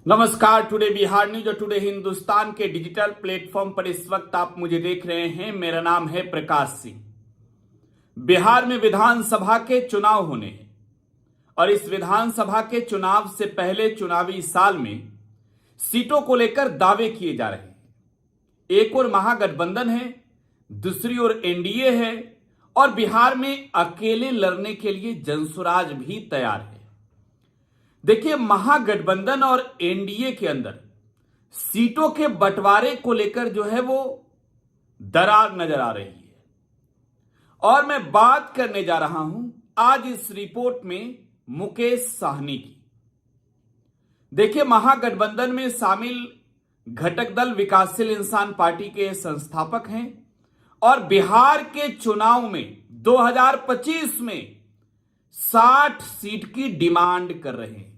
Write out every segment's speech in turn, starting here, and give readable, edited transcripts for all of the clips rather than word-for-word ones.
नमस्कार। Today Bihar news और today Hindustan के डिजिटल प्लेटफॉर्म पर इस वक्त आप मुझे देख रहे हैं। मेरा नाम है प्रकाश सिंह। बिहार में विधानसभा के चुनाव होने हैं और इस विधानसभा के चुनाव से पहले चुनावी साल में सीटों को लेकर दावे किए जा रहे हैं। एक ओर महागठबंधन है, दूसरी ओर एनडीए है और बिहार में अकेले लड़ने के लिए जनसुराज भी तैयार है। देखिए, महागठबंधन और एनडीए के अंदर सीटों के बंटवारे को लेकर जो है वो दरार नजर आ रही है और मैं बात करने जा रहा हूं आज इस रिपोर्ट में मुकेश साहनी की। देखिए, महागठबंधन में शामिल घटक दल विकासशील इंसान पार्टी के संस्थापक हैं और बिहार के चुनाव में 2025 में 60 सीट की डिमांड कर रहे हैं।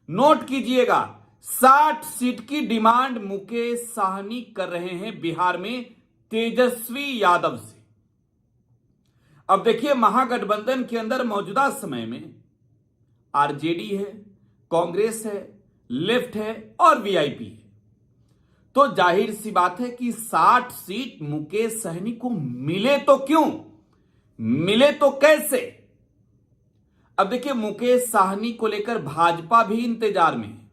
नोट कीजिएगा, 60 सीट की डिमांड मुकेश साहनी कर रहे हैं बिहार में तेजस्वी यादव से। अब देखिए, महागठबंधन के अंदर मौजूदा समय में आरजेडी है, कांग्रेस है, लेफ्ट है और वीआईपी है। तो जाहिर सी बात है कि 60 सीट मुकेश साहनी को मिले तो क्यों, मिले तो कैसे। अब देखिए, मुकेश साहनी को लेकर भाजपा भी इंतजार में है।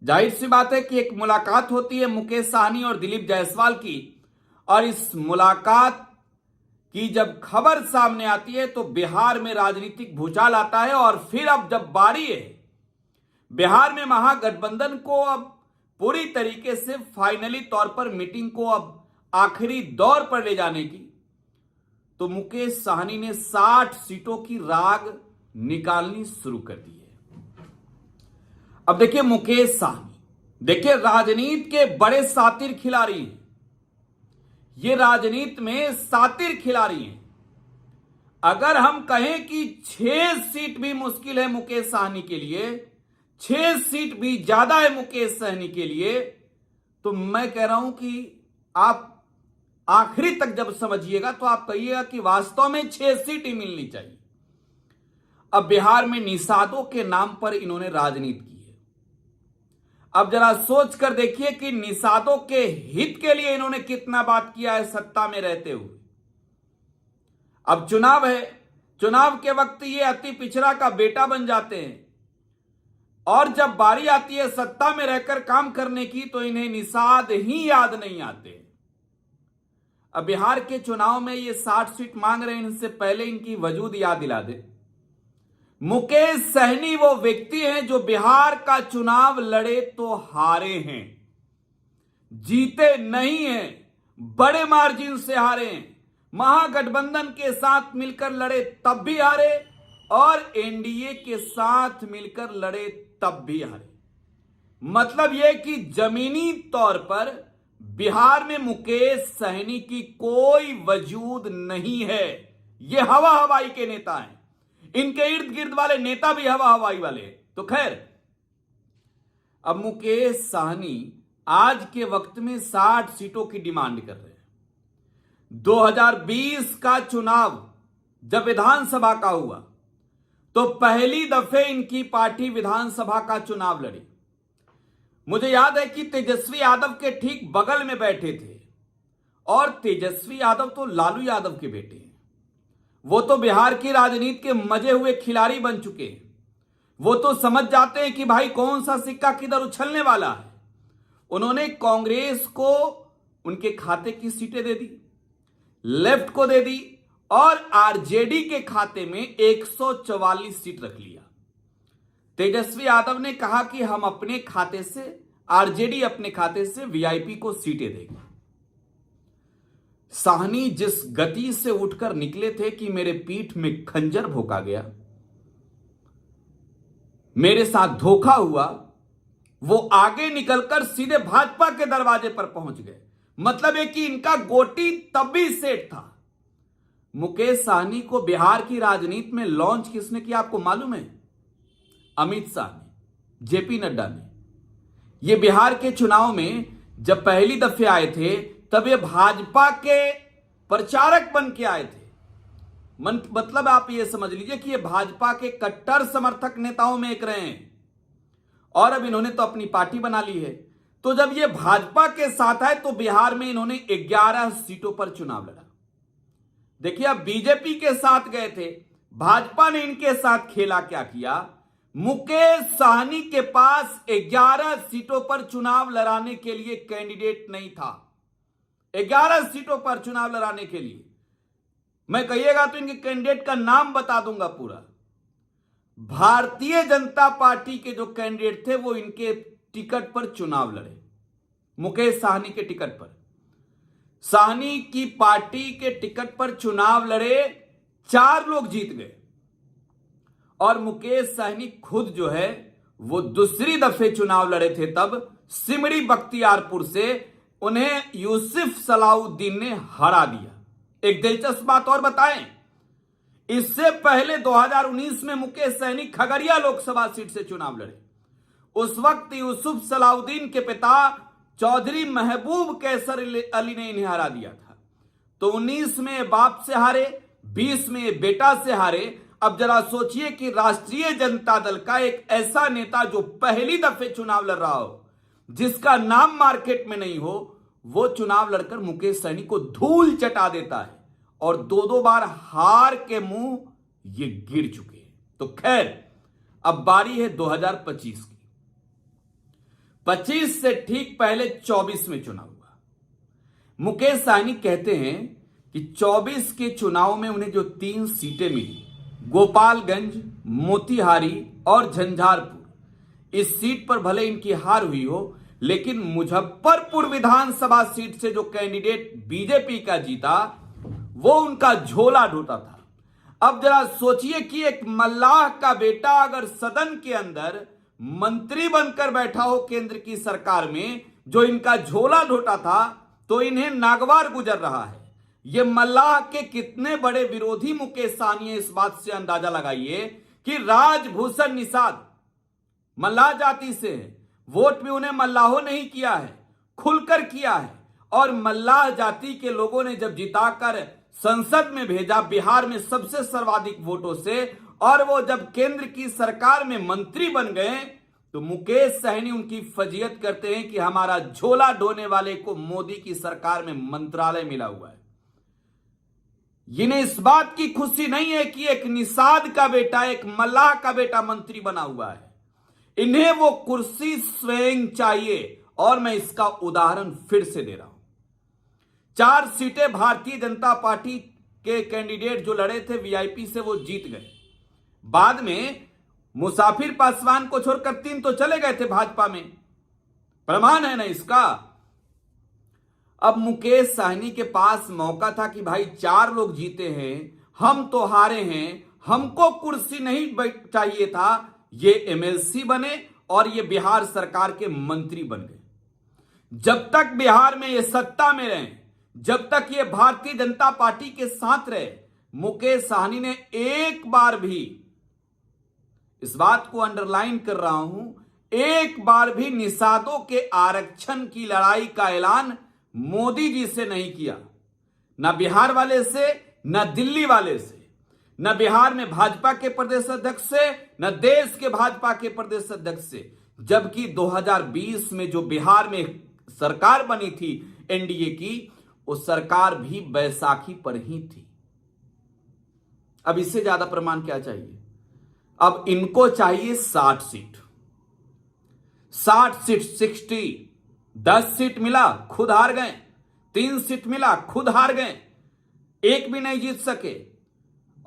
जाहिर सी बात है कि एक मुलाकात होती है मुकेश साहनी और दिलीप जायसवाल की, और इस मुलाकात की जब खबर सामने आती है तो बिहार में राजनीतिक भूचाल आता है। और फिर अब जब बारी है बिहार में महागठबंधन को अब पूरी तरीके से फाइनली तौर पर मीटिंग को अब आखिरी दौर पर ले जाने की, तो मुकेश साहनी ने 60 सीटों की राग निकालनी शुरू कर दी है। अब देखिए, मुकेश साहनी देखिए राजनीति के बड़े सातिर खिलाड़ी हैं। ये राजनीति में सातिर खिलाड़ी हैं। अगर हम कहें कि 6 सीट भी मुश्किल है मुकेश साहनी के लिए, 6 सीट भी ज्यादा है मुकेश साहनी के लिए, तो मैं कह रहा हूं कि आप आखिरी तक जब समझिएगा तो आप कहिएगा कि वास्तव में 6 सीट ही मिलनी चाहिए। अब बिहार में निषादों के नाम पर इन्होंने राजनीति की है। अब जरा सोच कर देखिए कि निषादों के हित के लिए इन्होंने कितना बात किया है सत्ता में रहते हुए। अब चुनाव है, चुनाव के वक्त ये अति पिछड़ा का बेटा बन जाते हैं और जब बारी आती है सत्ता में रहकर काम करने की तो इन्हें निषाद ही याद नहीं आते। अब बिहार के चुनाव में ये 60 सीट मांग रहे हैं, इनसे पहले इनकी वजूद याद दिला दे। मुकेश साहनी वो व्यक्ति हैं जो बिहार का चुनाव लड़े तो हारे हैं, जीते नहीं हैं, बड़े मार्जिन से हारे हैं। महागठबंधन के साथ मिलकर लड़े तब भी हारे और एनडीए के साथ मिलकर लड़े तब भी हारे। मतलब यह कि जमीनी तौर पर बिहार में मुकेश साहनी की कोई वजूद नहीं है। ये हवा हवाई के नेता हैं, इनके इर्द गिर्द वाले नेता भी हवा हवाई वाले। तो खैर, अब मुकेश साहनी आज के वक्त में 60 सीटों की डिमांड कर रहे हैं। 2020 का चुनाव जब विधानसभा का हुआ तो पहली दफे इनकी पार्टी विधानसभा का चुनाव लड़ी। मुझे याद है कि तेजस्वी यादव के ठीक बगल में बैठे थे और तेजस्वी यादव तो लालू यादव के बेटे हैं। वो तो बिहार की राजनीति के मजे हुए खिलाड़ी बन चुके हैं। वो तो समझ जाते हैं कि भाई कौन सा सिक्का किधर उछलने वाला है। उन्होंने कांग्रेस को उनके खाते की सीटें दे दी, लेफ्ट को दे दी और आरजेडी के खाते में 144 सीट रख लिया। तेजस्वी यादव ने कहा कि हम अपने खाते से, आरजेडी अपने खाते से वीआईपी को सीटें देगी। साहनी जिस गति से उठकर निकले थे कि मेरे पीठ में खंजर भोंका गया, मेरे साथ धोखा हुआ, वो आगे निकलकर सीधे भाजपा के दरवाजे पर पहुंच गए। मतलब है कि इनका गोटी तब भी सेट था। मुकेश साहनी को बिहार की राजनीति में लॉन्च किसने किया आपको मालूम है? अमित शाह ने, जेपी नड्डा ने। ये बिहार के चुनाव में जब पहली दफे आए थे तब ये भाजपा के प्रचारक बन के आए थे। मतलब आप ये समझ लीजिए कि ये भाजपा के कट्टर समर्थक नेताओं में एक रहे हैं और अब इन्होंने तो अपनी पार्टी बना ली है। तो जब ये भाजपा के साथ आए तो बिहार में इन्होंने 11 सीटों पर चुनाव लड़ा। देखिए, अब बीजेपी के साथ गए थे, भाजपा ने इनके साथ खेला क्या किया। मुकेश साहनी के पास 11 सीटों पर चुनाव लड़ाने के लिए कैंडिडेट नहीं था। 11 सीटों पर चुनाव लड़ाने के लिए मैं कहिएगा तो इनके कैंडिडेट का नाम बता दूंगा पूरा। भारतीय जनता पार्टी के जो कैंडिडेट थे वो इनके टिकट पर चुनाव लड़े, मुकेश साहनी के टिकट पर। साहनी की पार्टी के टिकट पर चुनाव लड़े, 4 लोग जीत गए। और मुकेश साहनी खुद जो है वो दूसरी दफे चुनाव लड़े थे, तब सिमरी बख्तियारपुर से उन्हें यूसुफ सलाउद्दीन ने हरा दिया। एक दिलचस्प बात और बताएं, इससे पहले 2019 में मुकेश साहनी खगड़िया लोकसभा सीट से चुनाव लड़े। उस वक्त यूसुफ सलाउद्दीन के पिता चौधरी महबूब कैसर अली ने इन्हें हरा दिया था। तो 19 में बाप से हारे, 20 में बेटा से हारे। अब जरा सोचिए कि राष्ट्रीय जनता दल का एक ऐसा नेता जो पहली दफे चुनाव लड़ रहा हो, जिसका नाम मार्केट में नहीं हो, वो चुनाव लड़कर मुकेश साहनी को धूल चटा देता है और 2 बार हार के मुंह ये गिर चुके हैं। तो खैर, अब बारी है 2025 की। 25 से ठीक पहले 24 में चुनाव हुआ। मुकेश साहनी कहते हैं कि 24 के चुनाव में उन्हें जो 3 सीटें मिली, गोपालगंज, मोतिहारी और झंझारपुर, इस सीट पर भले इनकी हार हुई हो, लेकिन मुजफ्फरपुर विधानसभा सीट से जो कैंडिडेट बीजेपी का जीता वो उनका झोला ढोता था। अब जरा सोचिए कि एक मल्लाह का बेटा अगर सदन के अंदर मंत्री बनकर बैठा हो केंद्र की सरकार में, जो इनका झोला ढोता था, तो इन्हें नागवार गुजर रहा है। ये मल्लाह के कितने बड़े विरोधी मुकेश साहनी है, इस बात से अंदाजा लगाइए कि राजभूषण निषाद मल्लाह जाति से है, वोट भी उन्हें मल्लाहों नहीं किया है, खुलकर किया है। और मल्लाह जाति के लोगों ने जब जिताकर संसद में भेजा बिहार में सबसे सर्वाधिक वोटों से, और वो जब केंद्र की सरकार में मंत्री बन गए, तो मुकेश साहनी उनकी फजीयत करते हैं कि हमारा झोला ढोने वाले को मोदी की सरकार में मंत्रालय मिला हुआ है। इन्हें इस बात की खुशी नहीं है कि एक निषाद का बेटा, एक मल्लाह का बेटा मंत्री बना हुआ है। इन्हें वो कुर्सी स्वयं चाहिए। और मैं इसका उदाहरण फिर से दे रहा हूं। 4 सीटें भारतीय जनता पार्टी के कैंडिडेट जो लड़े थे वीआईपी से, वो जीत गए। बाद में मुसाफिर पासवान को छोड़कर 3 तो चले गए थे भाजपा में, प्रमाण है ना इसका। अब मुकेश साहनी के पास मौका था कि भाई 4 लोग जीते हैं, हम तो हारे हैं, हमको कुर्सी नहीं चाहिए था। ये एमएलसी बने और ये बिहार सरकार के मंत्री बन गए। जब तक बिहार में ये सत्ता में रहे, जब तक ये भारतीय जनता पार्टी के साथ रहे, मुकेश साहनी ने एक बार भी, इस बात को अंडरलाइन कर रहा हूं, एक बार भी निषादों के आरक्षण की लड़ाई का ऐलान मोदी जी से नहीं किया। ना बिहार वाले से, ना दिल्ली वाले से, न बिहार में भाजपा के प्रदेश अध्यक्ष से, न देश के भाजपा के प्रदेश अध्यक्ष से। जबकि 2020 में जो बिहार में सरकार बनी थी एनडीए की, वो सरकार भी बैसाखी पर ही थी। अब इससे ज्यादा प्रमाण क्या चाहिए। अब इनको चाहिए 60 सीट, 60 सीट, 60। 10 सीट मिला, खुद हार गए। 3 सीट मिला, खुद हार गए, एक भी नहीं जीत सके।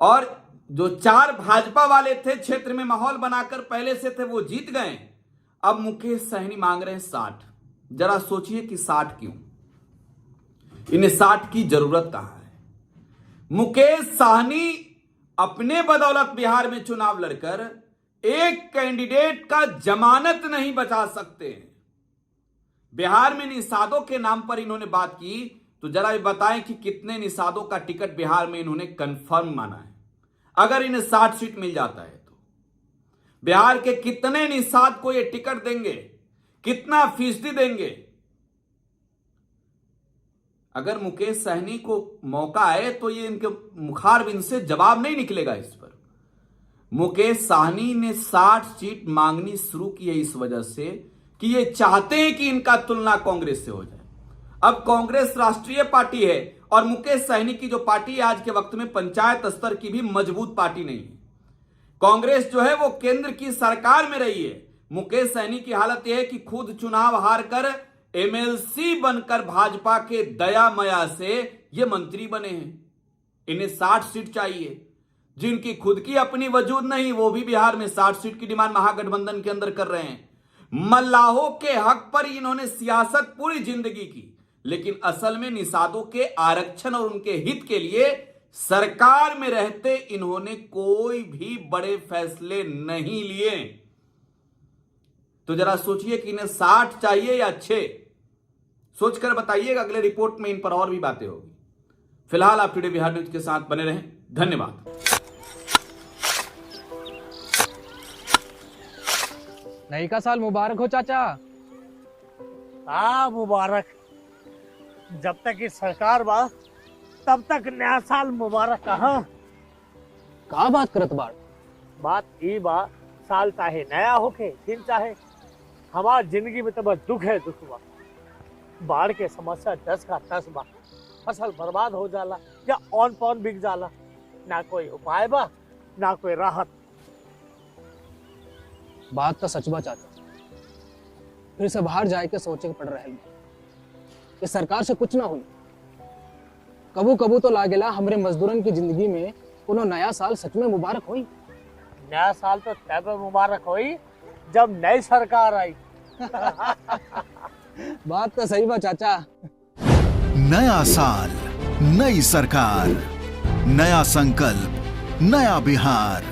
और जो 4 भाजपा वाले थे, क्षेत्र में माहौल बनाकर पहले से थे, वो जीत गए। अब मुकेश साहनी मांग रहे हैं 60। जरा सोचिए कि 60 क्यों, इन्हें 60 की जरूरत कहां है। मुकेश साहनी अपने बदौलत बिहार में चुनाव लड़कर एक कैंडिडेट का जमानत नहीं बचा सकते। बिहार में निषादों के नाम पर इन्होंने बात की, तो जरा ये बताएं कि कितने निषादों का टिकट बिहार में इन्होंने कंफर्म माना है। अगर इन्हें 60 सीट मिल जाता है तो बिहार के कितने निषाद को ये टिकट देंगे, कितना फीसदी देंगे। अगर मुकेश साहनी को मौका आए तो ये इनके मुखारबिंद से जवाब नहीं निकलेगा इस पर। मुकेश साहनी ने 60 सीट मांगनी शुरू की है इस वजह से कि ये चाहते हैं कि इनका तुलना कांग्रेस से हो जाए। अब कांग्रेस राष्ट्रीय पार्टी है और मुकेश साहनी की जो पार्टी है आज के वक्त में पंचायत स्तर की भी मजबूत पार्टी नहीं है। कांग्रेस जो है वो केंद्र की सरकार में रही है। मुकेश सहनी की हालत यह है कि खुद चुनाव हारकर एमएलसी बनकर भाजपा के दया मया से ये मंत्री बने हैं। इन्हें 60 सीट चाहिए, जिनकी खुद की अपनी वजूद नहीं, वो भी बिहार में 60 सीट की डिमांड महागठबंधन के अंदर कर रहे हैं। मल्लाहों के हक पर इन्होंने सियासत पूरी जिंदगी की, लेकिन असल में निषादों के आरक्षण और उनके हित के लिए सरकार में रहते इन्होंने कोई भी बड़े फैसले नहीं लिए। तो जरा सोचिए कि इन्हें 60 चाहिए या 6, सोचकर बताइएगा। अगले रिपोर्ट में इन पर और भी बातें होगी। फिलहाल आप टुडे बिहार न्यूज के साथ बने रहें। धन्यवाद। नई का साल मुबारक हो चाचा। हाँ मुबारक। जब तक ये सरकार बा तब तक नया साल मुबारक। कहाँ का बात करत बाड़? बात ई बा, साल चाहे नया होके दिन चाहे, हमार जिंदगी में तो बस दुख है, दुख बा। बाढ़ के समस्या 10 का 10 बा। फसल बर्बाद हो जाला या ऑन पॉन बिक जाला, ना कोई उपाय बा ना कोई राहत। बात तो सच बा चाचा। फिर से बाहर जाए के सोचे के पड़ रहे हैं कि सरकार से कुछ ना हुई। कबू कबू तो लागेला हमरे मजदूरन की जिंदगी में कोनो नया साल सच में मुबारक हुई। नया साल तो तब मुबारक हुई जब नई सरकार आई। बात तो सही बा चाचा। नया साल, नई सरकार, नया संकल्प, नया बिहार।